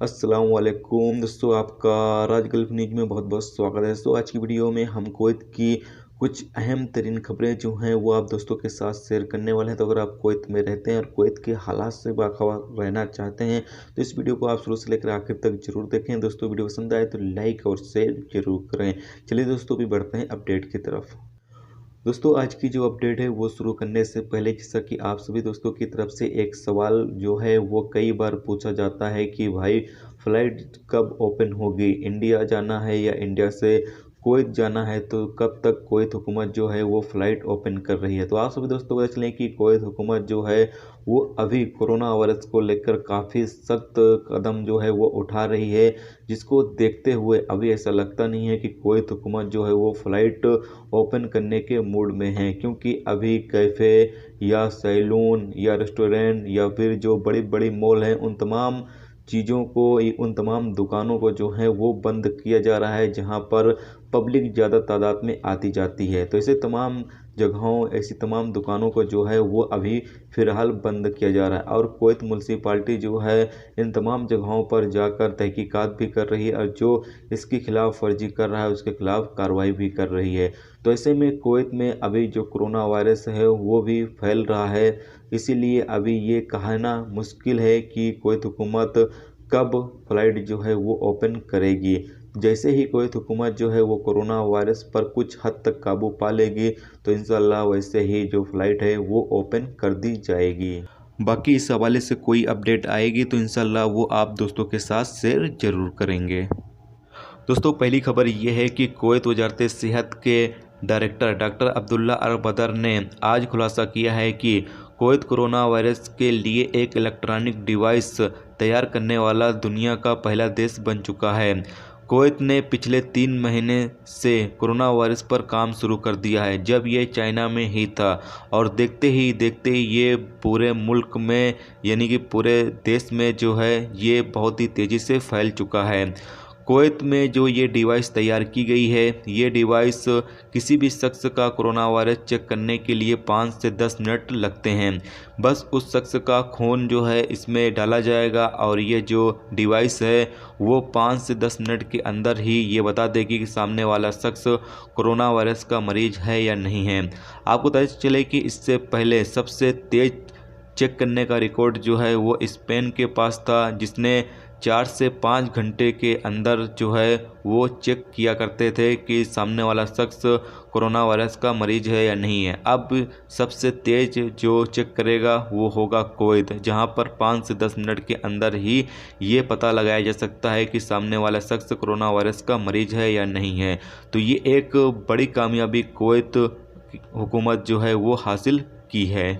अस्सलाम वालेकुम दोस्तों, आपका राज गल्फ न्यूज़ में बहुत बहुत स्वागत है। दोस्तों आज की वीडियो में हम कुवैत की कुछ अहम तरीन खबरें जो हैं वो आप दोस्तों के साथ शेयर करने वाले हैं। तो अगर आप कुवैत में रहते हैं और कुवैत के हालात से बाखबर रहना चाहते हैं तो इस वीडियो को आप शुरू से लेकर आखिर तक जरूर देखें। दोस्तों वीडियो पसंद आए तो लाइक और शेयर जरूर करें। चलिए दोस्तों भी बढ़ते हैं अपडेट की तरफ। दोस्तों आज की जो अपडेट है वो शुरू करने से पहले जैसा कि आप सभी दोस्तों की तरफ से एक सवाल जो है वो कई बार पूछा जाता है कि भाई फ़्लाइट कब ओपन होगी, इंडिया जाना है या इंडिया से कुवैत जाना है, तो कब तक कुवैत हुकूमत जो है वो फ़्लाइट ओपन कर रही है। तो आप सभी दोस्तों पता चलें कि कुवैत हुकूमत जो है वो अभी कोरोना वायरस को लेकर काफ़ी सख्त कदम जो है वो उठा रही है, जिसको देखते हुए अभी ऐसा लगता नहीं है कि कुवैत हुकूमत जो है वो फ़्लाइट ओपन करने के मूड में है। क्योंकि अभी कैफ़े या सैलून या रेस्टोरेंट या फिर जो बड़ी बड़ी मॉल हैं उन तमाम चीज़ों को, उन तमाम दुकानों को जो है वो बंद किया जा रहा है जहां पर पब्लिक ज़्यादा तादाद में आती जाती है। तो ऐसे तमाम जगहों, ऐसी तमाम दुकानों को जो है वो अभी फ़िलहाल बंद किया जा रहा है। और कुवैत म्यूनसिपाल्टी जो है इन तमाम जगहों पर जाकर तहकीकात भी कर रही है और जो इसके खिलाफ वर्जी कर रहा है उसके खिलाफ कार्रवाई भी कर रही है। तो ऐसे में कुवैत में अभी जो कोरोना वायरस है वो भी फैल रहा है, इसीलिए अभी ये कहना मुश्किल है कि कुवैत हुकूमत कब फ़्लाइट जो है वो ओपन करेगी। जैसे ही कुवैत हुकूमत जो है वो कोरोना वायरस पर कुछ हद तक काबू पा लेगी तो इंशाल्लाह वैसे ही जो फ़्लाइट है वो ओपन कर दी जाएगी। बाकी इस हवाले से कोई अपडेट आएगी तो इंशाल्लाह वो आप दोस्तों के साथ शेयर ज़रूर करेंगे। दोस्तों पहली खबर ये है कि कुवैत वजारत सेहत के डायरेक्टर डॉक्टर अब्दुल्ला अल बदर ने आज खुलासा किया है कि कुवैत कोरोना वायरस के लिए एक इलेक्ट्रॉनिक डिवाइस तैयार करने वाला दुनिया का पहला देश बन चुका है। कुवैत ने पिछले 3 महीने से कोरोना वायरस पर काम शुरू कर दिया है, जब ये चाइना में ही था, और देखते ही ये पूरे मुल्क में यानी कि पूरे देश में जो है ये बहुत ही तेज़ी से फैल चुका है। कुवैत में जो ये डिवाइस तैयार की गई है, ये डिवाइस किसी भी शख्स का कोरोना वायरस चेक करने के लिए 5 से 10 मिनट लगते हैं। बस उस शख्स का खून जो है इसमें डाला जाएगा और ये जो डिवाइस है वो 5 से 10 मिनट के अंदर ही ये बता देगी कि सामने वाला शख्स कोरोना वायरस का मरीज है या नहीं है। आपको पता चले कि इससे पहले सबसे तेज़ चेक करने का रिकॉर्ड जो है वो स्पेन के पास था, जिसने 4 से 5 घंटे के अंदर जो है वो चेक किया करते थे कि सामने वाला शख्स कोरोना वायरस का मरीज है या नहीं है। अब सबसे तेज़ जो चेक करेगा वो होगा कुवैत, जहां पर 5 से 10 मिनट के अंदर ही ये पता लगाया जा सकता है कि सामने वाला शख्स कोरोना वायरस का मरीज है या नहीं है। तो ये एक बड़ी कामयाबी कुवैत हुकूमत जो है वो हासिल की है।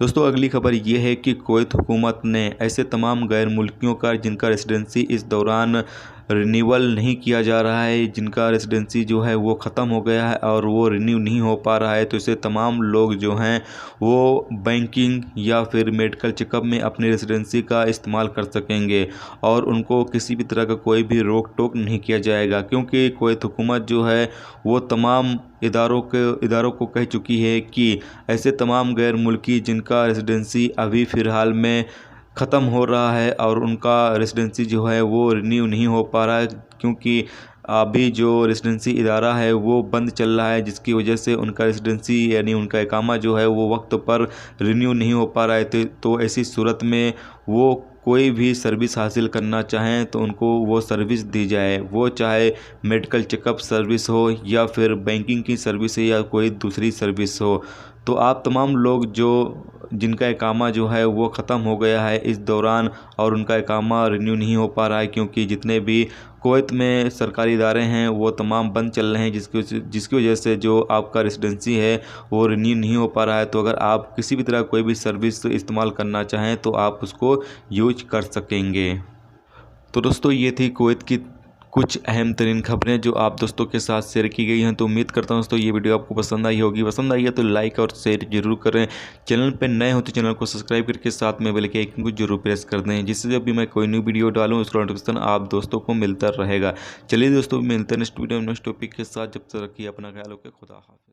दोस्तों अगली खबर ये है कि कुवैत हुकूमत ने ऐसे तमाम गैर मुल्कियों का जिनका रेसिडेंसी इस दौरान रिन्यूअल नहीं किया जा रहा है, जिनका रेसिडेंसी जो है वो ख़त्म हो गया है और वो रिन्यू नहीं हो पा रहा है, तो इसे तमाम लोग जो हैं वो बैंकिंग या फिर मेडिकल चेकअप में अपनी रेसिडेंसी का इस्तेमाल कर सकेंगे और उनको किसी भी तरह का कोई भी रोक टोक नहीं किया जाएगा। क्योंकि कुवैत हुकूमत जो है वो तमाम इदारों को कह चुकी है कि ऐसे तमाम गैर मुल्की जिनका रेसिडेंसी अभी फ़िलहाल में ख़त्म हो रहा है और उनका रेसिडेंसी जो है वो रिन्यू नहीं हो पा रहा है, क्योंकि अभी जो रेसिडेंसी इदारा है वो बंद चल रहा है, जिसकी वजह से उनका रेसिडेंसी यानी उनका इकामा जो है वो वक्त पर रिन्यू नहीं हो पा रहा है। तो ऐसी सूरत में वो कोई भी सर्विस हासिल करना चाहें तो उनको वो सर्विस दी जाए, वो चाहे मेडिकल चेकअप सर्विस हो या फिर बैंकिंग की सर्विस हो या कोई दूसरी सर्विस हो। तो आप तमाम लोग जिनका इकामा जो है वो ख़त्म हो गया है इस दौरान और उनका इकामा रिन्यू नहीं हो पा रहा है, क्योंकि जितने भी कुवैत में सरकारी इदारे हैं वो तमाम बंद चल रहे हैं, जिसकी वजह से जो आपका रेसिडेंसी है वो रिन्यू नहीं हो पा रहा है। तो अगर आप किसी भी तरह कोई भी सर्विस इस्तेमाल करना चाहें तो आप उसको यूज कर सकेंगे। तो दोस्तों ये थी कुवैत की कुछ अहम तरीन खबरें जो आप दोस्तों के साथ शेयर की गई हैं। तो उम्मीद करता हूं दोस्तों ये वीडियो आपको पसंद आई होगी। पसंद आई है तो लाइक और शेयर जरूर करें। चैनल पर नए हो तो चैनल को सब्सक्राइब करके साथ में बेल के आइकन को जरूर प्रेस कर दें, जिससे जब भी मैं कोई न्यू वीडियो डालूँ उसका नोटिफिकेशन आप दोस्तों को मिलता रहेगा। चलिए दोस्तों मिलते हैं नेक्स्ट वीडियो में नेक्स्ट टॉपिक के साथ। जब तक रखिए अपना ख्याल, ओके, खुदा हाफिज़।